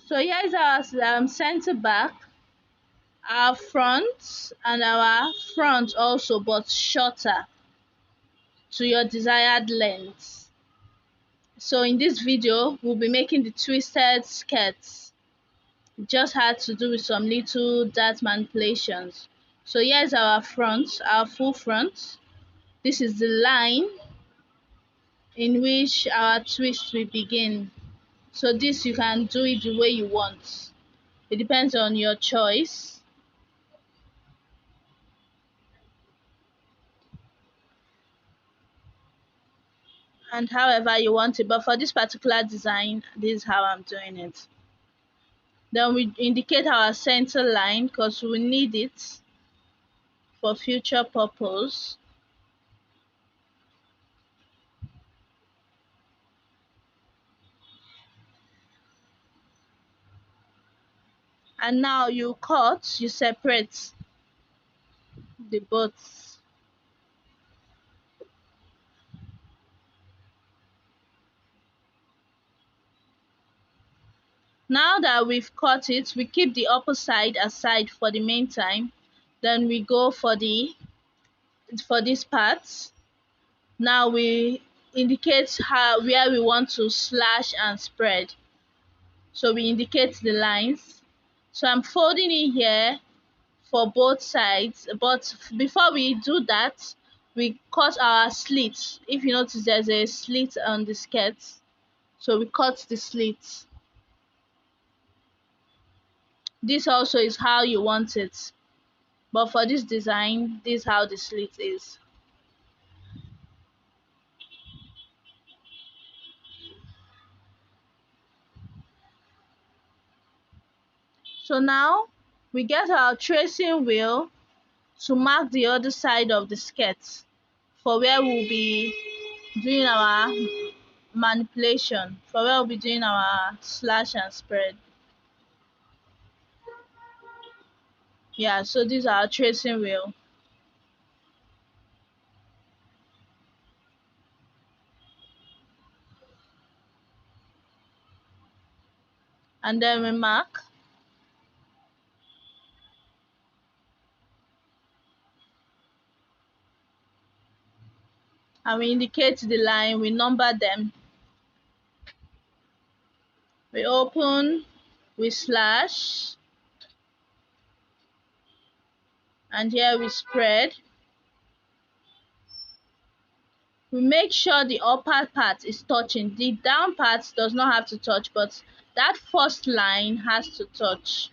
So here is our center back, our front, and our front also, but shorter to your desired length. So in this video, we'll be making the twisted skirts. Just had to do with some little dart manipulations. So here's our front, our full front. This is the line in which our twist will begin. So this you can do it the way you want. It depends on your choice. And however you want it, but for this particular design, this is how I'm doing it. Then we indicate our center line because we need it for future purpose. And now you cut, you separate the both. Now that we've cut it, we keep the upper side aside for the meantime. Then we go for this part. Now we indicate where we want to slash and spread. So we indicate the lines. So I'm folding it here for both sides, but before we do that, we cut our slits. If you notice, there's a slit on the skirt, so we cut the slit. This also is how you want it, but for this design, this is how the slit is. So now we get our tracing wheel to mark the other side of the skirt for where we'll be doing our manipulation, for where we'll be doing our slash and spread. Yeah, so these are our tracing wheel. And then we mark, and we indicate the line, we number them, we open, we slash, and here we spread. We make sure the upper part is touching. The down part does not have to touch, but that first line has to touch.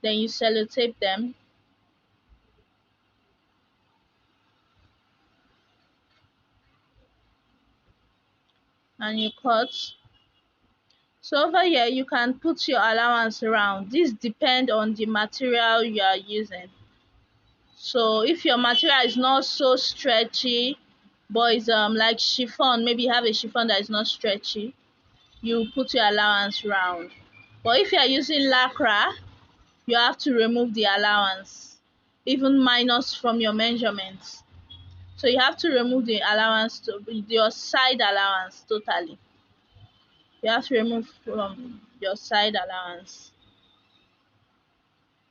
Then you sellotape them. And you cut. So over here, you can put your allowance around. This depends on the material you are using. So if your material is not so stretchy, but it's like chiffon, maybe you have a chiffon that is not stretchy, you put your allowance round. But if you are using lycra, you have to remove the allowance, even minus from your measurements. So you have to remove the allowance, to your side allowance totally. You have to remove from your side allowance.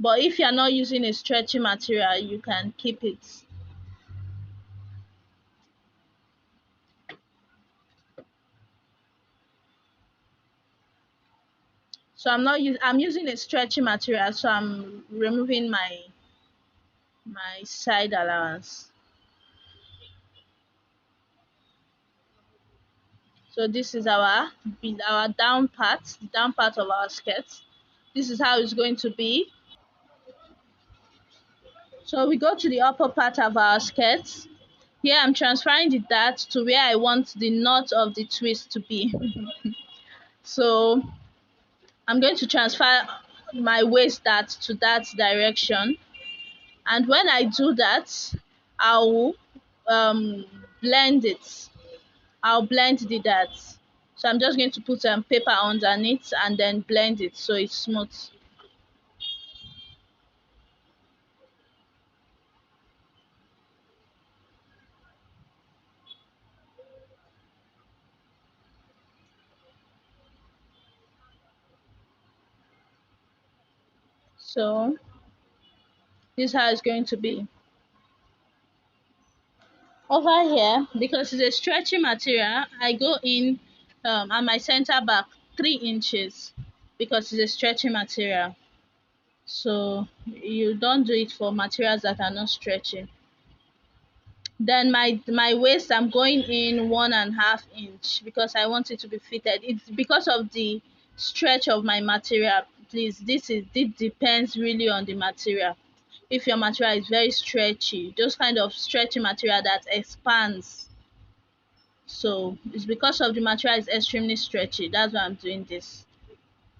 But if you're not using a stretchy material, you can keep it. So I'm using a stretchy material, so I'm removing my side allowance. So this is our down part, the down part of our skirt. This is how it's going to be. So we go to the upper part of our skirt. Here I'm transferring the dart to where I want the knot of the twist to be. So I'm going to transfer my waist dart to that direction. And when I do that, I'll blend it. I'll blend the dart. So I'm just going to put some paper underneath and then blend it so it's smooth. So this is how it's going to be. Over here, because it's a stretchy material, I go in at my center back 3 inches because it's a stretchy material. So you don't do it for materials that are not stretchy. Then my waist, I'm going in 1.5 inch because I want it to be fitted. It's because of the stretch of my material. Please, this depends really on the material. If your material is very stretchy, those kind of stretchy material that expands, so it's because of the material is extremely stretchy. That's why I'm doing this.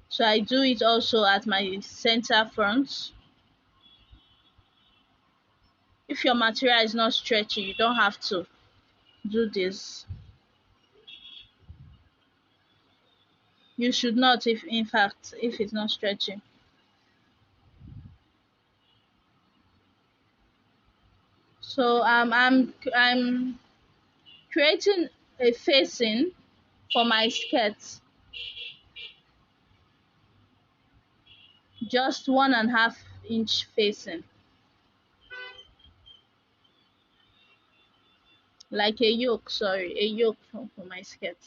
So I do it also at my center front. If your material is not stretchy, you don't have to do this. You should not, if in fact, if it's not stretchy. So I'm creating a facing for my skirt, just 1.5 inch facing, like a yoke. Sorry, a yoke for my skirt.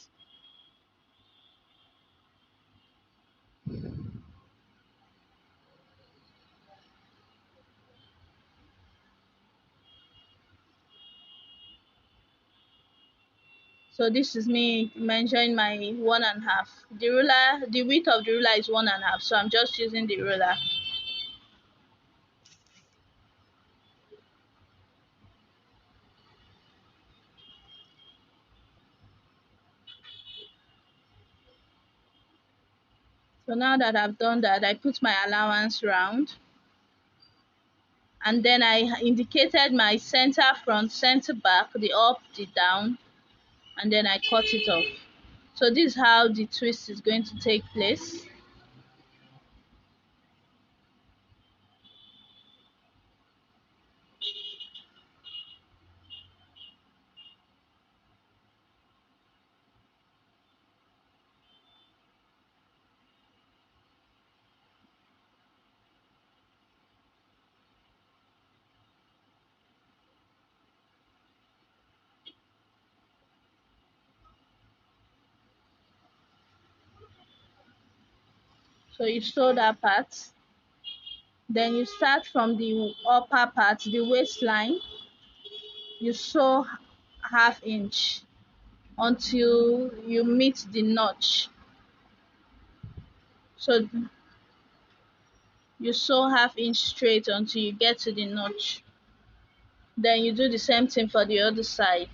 So this is me measuring my 1.5. The ruler, the width of the ruler is 1.5. So I'm just using the ruler. So now that I've done that, I put my allowance round, and then I indicated my center front, center back, the up, the down, and then I cut it off. So this is how the twist is going to take place. So you sew that part, then you start from the upper part, the waistline, you sew 1/2 inch until you meet the notch. So you sew 1/2 inch straight until you get to the notch. Then you do the same thing for the other side.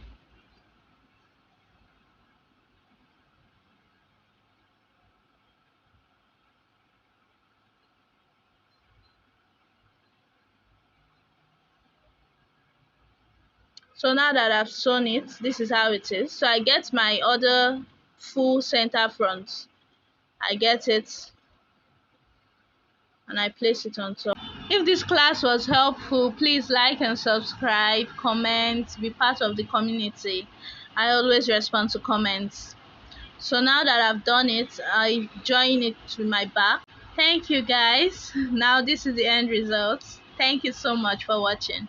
So now that I've sewn it, this is how it is. So I get my other full center front. I get it and I place it on top. If this class was helpful, please like and subscribe, comment, be part of the community. I always respond to comments. So now that I've done it, I join it to my back. Thank you guys. Now this is the end result. Thank you so much for watching.